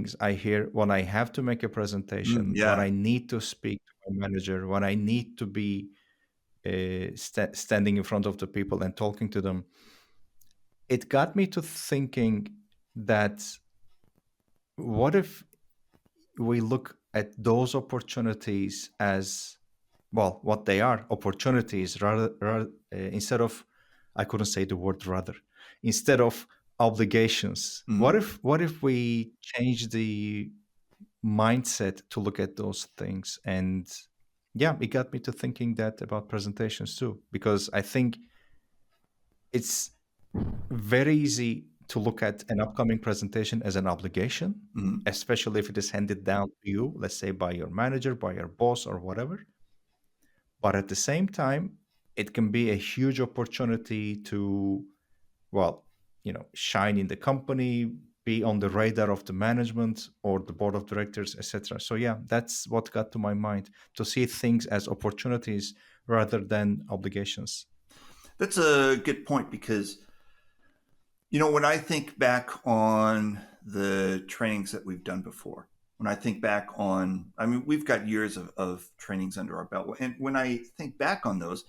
things I hear when I have to make a presentation, when Yeah. I need to speak to my manager, when I need to be standing in front of the people and talking to them. It got me to thinking that what if we look at those opportunities as, well, what they are, opportunities, rather instead of, I couldn't say the word rather, instead of obligations. Hmm. What if we change the mindset to look at those things? And yeah, it got me to thinking that about presentations too, because I think it's very easy to look at an upcoming presentation as an obligation, Hmm. especially if it is handed down to you, let's say by your manager, by your boss, or whatever. But at the same time, it can be a huge opportunity to, well, shine in the company, be on the radar of the management or the board of directors, etc. So yeah, that's what got to my mind, to see things as opportunities rather than obligations. That's a good point because, when I think back on the trainings that we've done before, when I think back on, I mean, we've got years of trainings under our belt. And when I think back on those,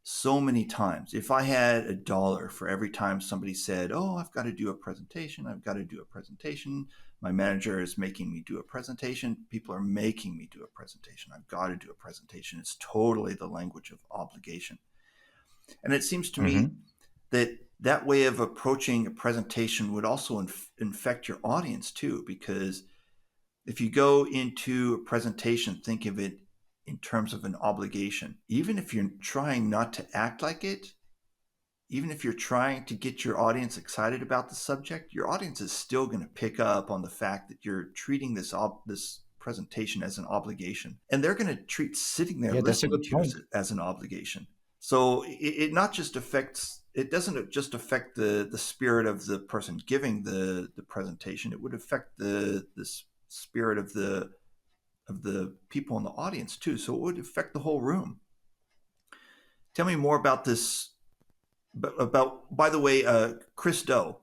so many times, if I had $1 for every time somebody said, "Oh, I've got to do a presentation, I've got to do a presentation. My manager is making me do a presentation. People are making me do a presentation. I've got to do a presentation." It's totally the language of obligation. And it seems to me Hmm. that that way of approaching a presentation would also infect your audience too, because if you go into a presentation, think of it in terms of an obligation. Even if you're trying not to act like it, even if you're trying to get your audience excited about the subject, your audience is still going to pick up on the fact that you're treating this presentation as an obligation, and they're going to treat sitting there Yeah, that's a listening good to you point. as an obligation. So it not just affects, it doesn't just affect the spirit of the person giving the presentation. It would affect the spirit of the people in the audience too. So it would affect the whole room. Tell me more about this. About, by the way, Chris Do.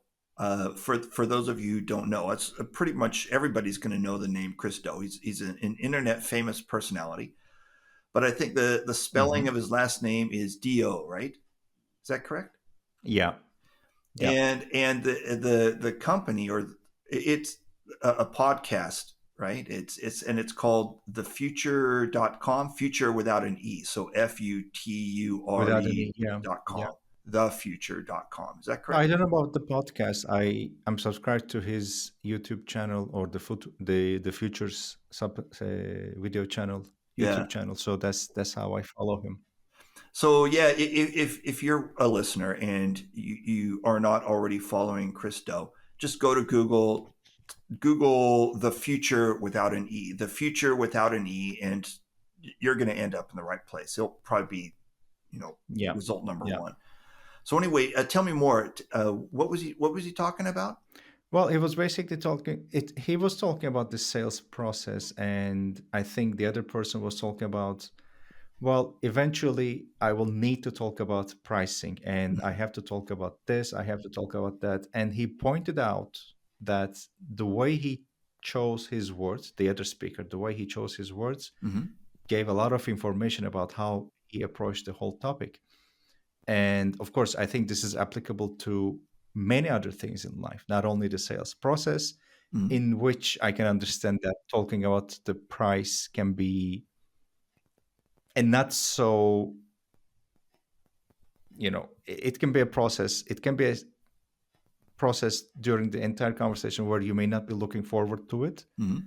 For those of you who don't know, it's pretty much everybody's going to know the name Chris Do. He's an internet famous personality, but I think the spelling of Hmm. his last name is Do, right? Is that correct? Yeah, yeah. And the company, or it's a podcast, right? It's called thefuture.com, future without an E. So Without any, yeah, yeah. FUTURE.com, thefuture.com. Is that I correct? don't know about the podcast. I'm subscribed to his YouTube channel, or the Futures video channel, Yeah. YouTube channel. So that's how I follow him. So yeah, if you're a listener and you are not already following Chris Do, just go to Google the future without an E, the future without an E, and you're going to end up in the right place. It'll probably be, Yeah, result number yeah. one. So anyway, tell me more. What was he talking about? Well, he was basically talking. He was talking about the sales process, and I think the other person was talking about, well, eventually I will need to talk about pricing, and I have to talk about this, I have to talk about that. And he pointed out that the way he chose his words, the other speaker, the way he chose his words Mm-hmm. gave a lot of information about how he approached the whole topic. And of course, I think this is applicable to many other things in life, not only the sales process, Mm-hmm. in which I can understand that talking about the price can be, and not so, it can be a process. It can be a process during the entire conversation where you may not be looking forward to it, Mm-hmm.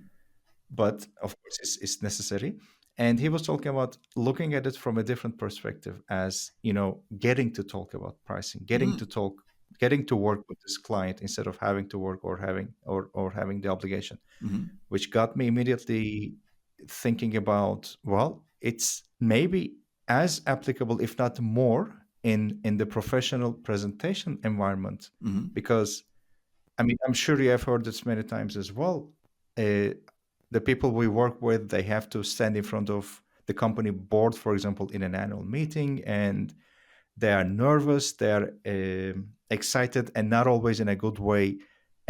but of course it's necessary. And he was talking about looking at it from a different perspective, as getting to talk about pricing, getting to work with this client instead of having to work, or having the obligation, Mm-hmm. which got me immediately thinking about, well, it's maybe as applicable, if not more, in the professional presentation environment. Mm-hmm. Because I mean, I'm sure you have heard this many times as well. uh, the people we work with, they have to stand in front of the company board, for example, in an annual meeting, and they are nervous, they are excited, and not always in a good way.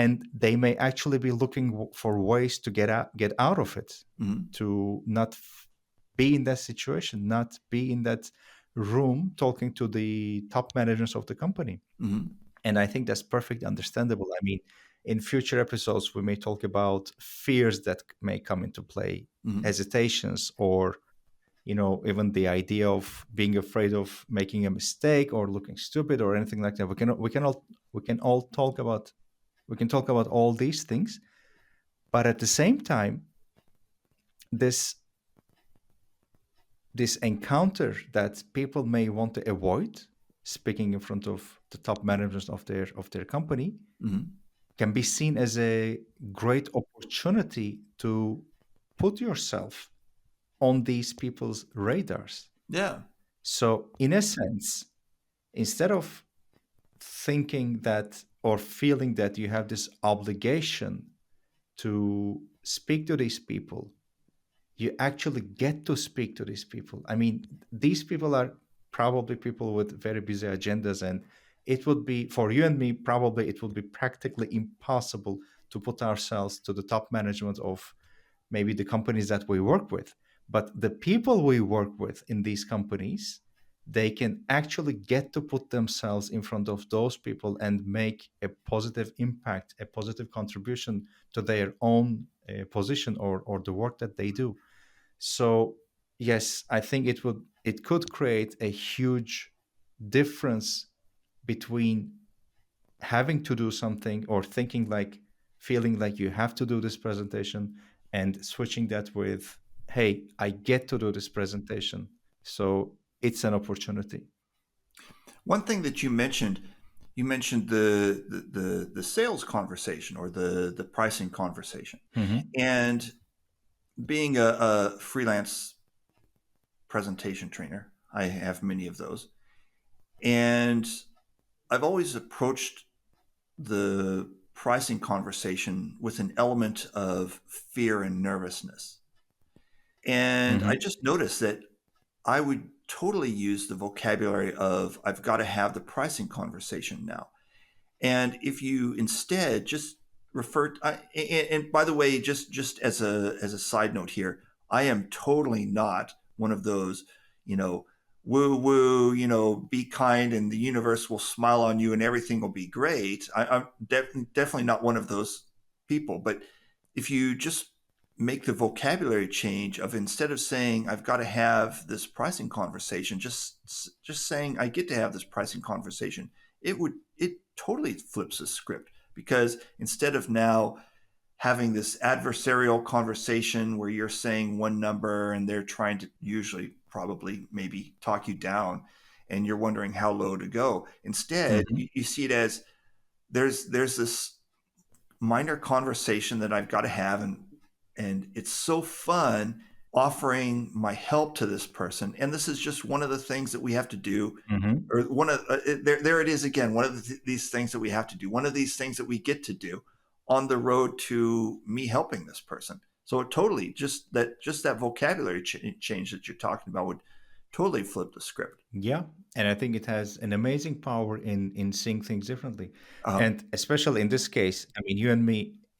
and they may actually be looking for ways to get out of it, Mm-hmm. to not be in that situation, not be in that room talking to the top managers of the company. Mm-hmm. And I think that's perfectly understandable. I mean, in future episodes, we may talk about fears that may come into play, Mm-hmm. hesitations, or even the idea of being afraid of making a mistake or looking stupid or anything like that. We can talk about all these things, but at the same time, this this encounter that people may want to avoid, speaking in front of the top managers of their company, Mm-hmm. can be seen as a great opportunity to put yourself on these people's radars. Yeah. So, in a sense, instead of thinking that or feeling that you have this obligation to speak to these people, you actually get to speak to these people. I mean, these people are probably people with very busy agendas, and it would be for you and me, probably it would be practically impossible to put ourselves to the top management of maybe the companies that we work with. But the people we work with in these companies, they can actually get to put themselves in front of those people and make a positive impact, a positive contribution to their own position or the work that they do. So yes, I think it could create a huge difference between having to do something or thinking like feeling like you have to do this presentation, and switching that with, hey, I get to do this presentation, so it's an opportunity. One thing that you mentioned the sales conversation or the pricing conversation, Hmm. and being a freelance presentation trainer, I have many of those, and I've always approached the pricing conversation with an element of fear and nervousness. And I Hmm. just noticed that I would totally use the vocabulary of I've got to have the pricing conversation now. And if you instead just refer, and by the way, just as a side note here, I am totally not one of those, you know, woo woo, be kind and the universe will smile on you and everything will be great. I'm definitely not one of those people. But if you just make the vocabulary change of instead of saying I've got to have this pricing conversation, just saying I get to have this pricing conversation, it totally flips the script, because instead of now having this adversarial conversation where you're saying one number and they're trying to usually probably maybe talk you down and you're wondering how low to go, instead Hmm. you see it as there's this minor conversation that I've got to have, and it's so fun offering my help to this person, and this is just one of the things that we have to do, Hmm. or one of there it is again, one of these things that we have to do, one of these things that we get to do on the road to me helping this person. So it totally just that vocabulary change that you're talking about would totally flip the script. Yeah, and I think it has an amazing power in seeing things differently, uh, and especially in this case, I mean,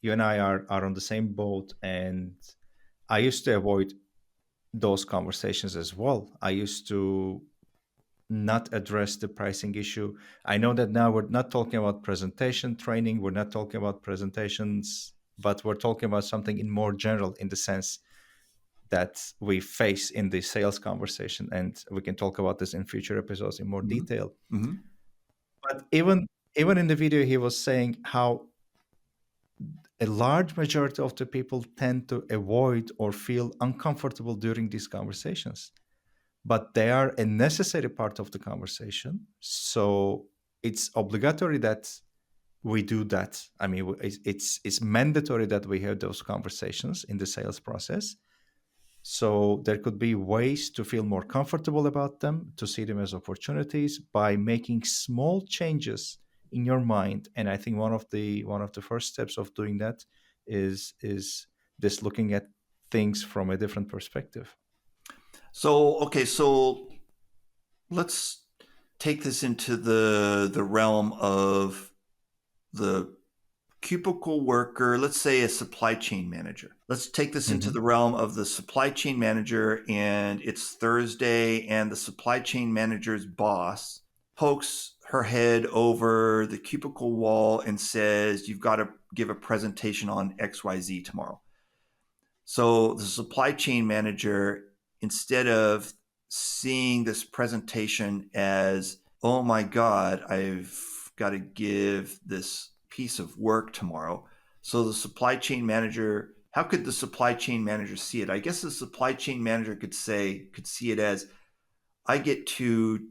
you and I are on the same boat, and I used to avoid those conversations as well. I used to not address the pricing issue. I know that now we're not talking about presentation training, we're not talking about presentations, but we're talking about something in more general, in the sense that we face in the sales conversation. And we can talk about this in future episodes in more mm-hmm, detail. mm-hmm, But even in the video, he was saying how a large majority of the people tend to avoid or feel uncomfortable during these conversations, but they are a necessary part of the conversation. So it's obligatory that we do that. I mean, it's mandatory that we have those conversations in the sales process. So there could be ways to feel more comfortable about them, to see them as opportunities by making small changes in your mind. And I think one of the first steps of doing that is this looking at things from a different perspective. so okay, so let's take this into the realm of the cubicle worker, let's say a supply chain manager. Let's take this into Mm-hmm. the realm of the supply chain manager, and it's Thursday, and the supply chain manager's boss pokes her head over the cubicle wall and says, "You've got to give a presentation on XYZ tomorrow." So the supply chain manager, instead of seeing this presentation as, "Oh my God, I've got to give this piece of work tomorrow." So the supply chain manager, how could the supply chain manager see it? I guess the supply chain manager could see it as, I get to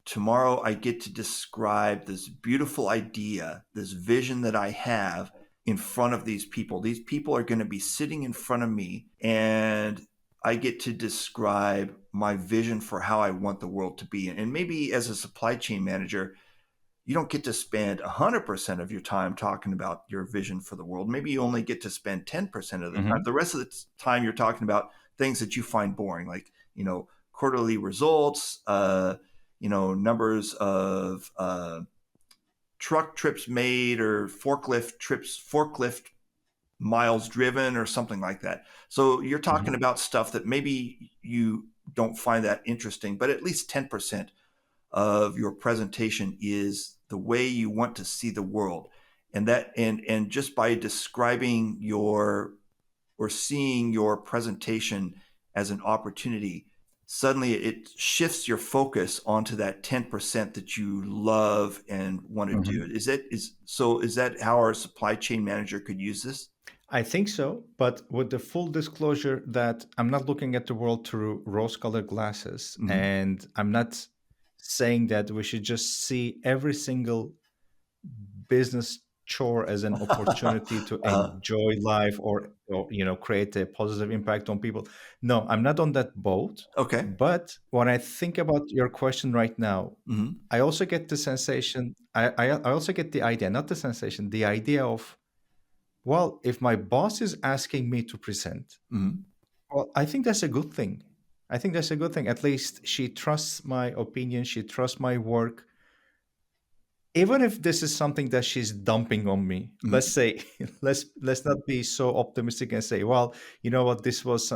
tomorrow, I get to describe this beautiful idea, this vision that I have in front of these people. These people are going to be sitting in front of me, and I get to describe my vision for how I want the world to be. And maybe as a supply chain manager, you don't get to spend 100% of your time talking about your vision for the world. Maybe you only get to spend 10% of the time. Mm-hmm. The rest of the time, you're talking about things that you find boring, like, quarterly results, numbers of truck trips made, or forklift miles driven, or something like that. So you're Mm-hmm. talking about stuff that maybe you don't find that interesting, but at least 10% of your presentation is the way you want to see the world. And just by describing your or seeing your presentation as an opportunity, suddenly it shifts your focus onto that 10% that you love and want to Mm-hmm. do. Is that how our supply chain manager could use this? I think so, but with the full disclosure that I'm not looking at the world through rose-colored glasses, Mm-hmm. and I'm not saying that we should just see every single business chore as an opportunity to enjoy life, or create a positive impact on people. No, I'm not on that boat. Okay. But when I think about your question right now, Mm-hmm. I also get the sensation. I also get the idea, not the sensation, the idea of, well, if my boss is asking me to present, Mm-hmm. well, I think that's a good thing. I think that's a good thing. At least she trusts my opinion. She trusts my work. Even if this is something that she's dumping on me, let's Mm-hmm. say, let's not be so optimistic and say, well, you know what, this was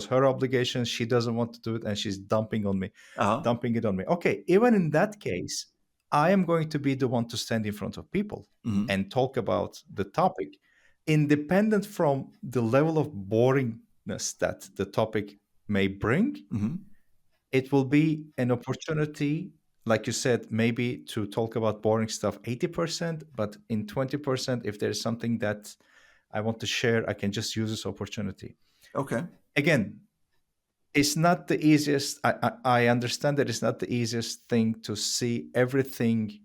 her obligation. She doesn't want to do it, and she's Uh-huh. dumping it on me. Okay, even in that case, I am going to be the one to stand in front of people Mm-hmm. and talk about the topic, independent from the level of boringness that the topic may bring. Mm-hmm. It will be an opportunity, like you said, maybe to talk about boring stuff 80%, but in 20%, if there's something that I want to share, I can just use this opportunity. Okay. Again, it's not the easiest. I understand that it's not the easiest thing to see everything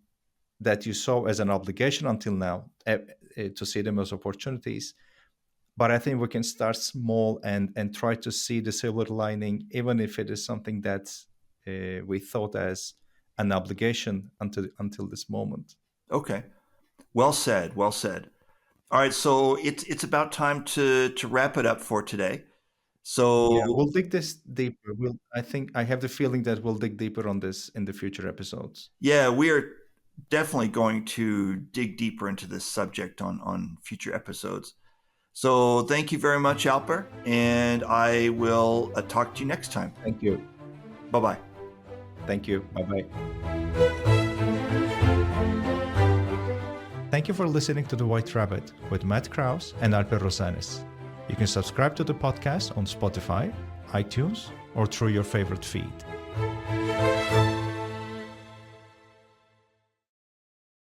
that you saw as an obligation until now, to see them as opportunities. But I think we can start small and try to see the silver lining, even if it is something that we thought as an obligation until this moment. Okay. Well said. Well said. All right, so it's about time to wrap it up for today. Yeah, So we'll dig this deeper. I think I have the feeling that we'll dig deeper on this in the future episodes. yeah, we are definitely going to dig deeper into this subject on future episodes. So thank you very much, Alper, and I will talk to you next time. Thank you. Bye bye. Thank you. Bye bye. Thank you for listening to The White Rabbit with Matt Krause and Alper Rozanes. You can subscribe to the podcast on Spotify, iTunes, or through your favorite feed.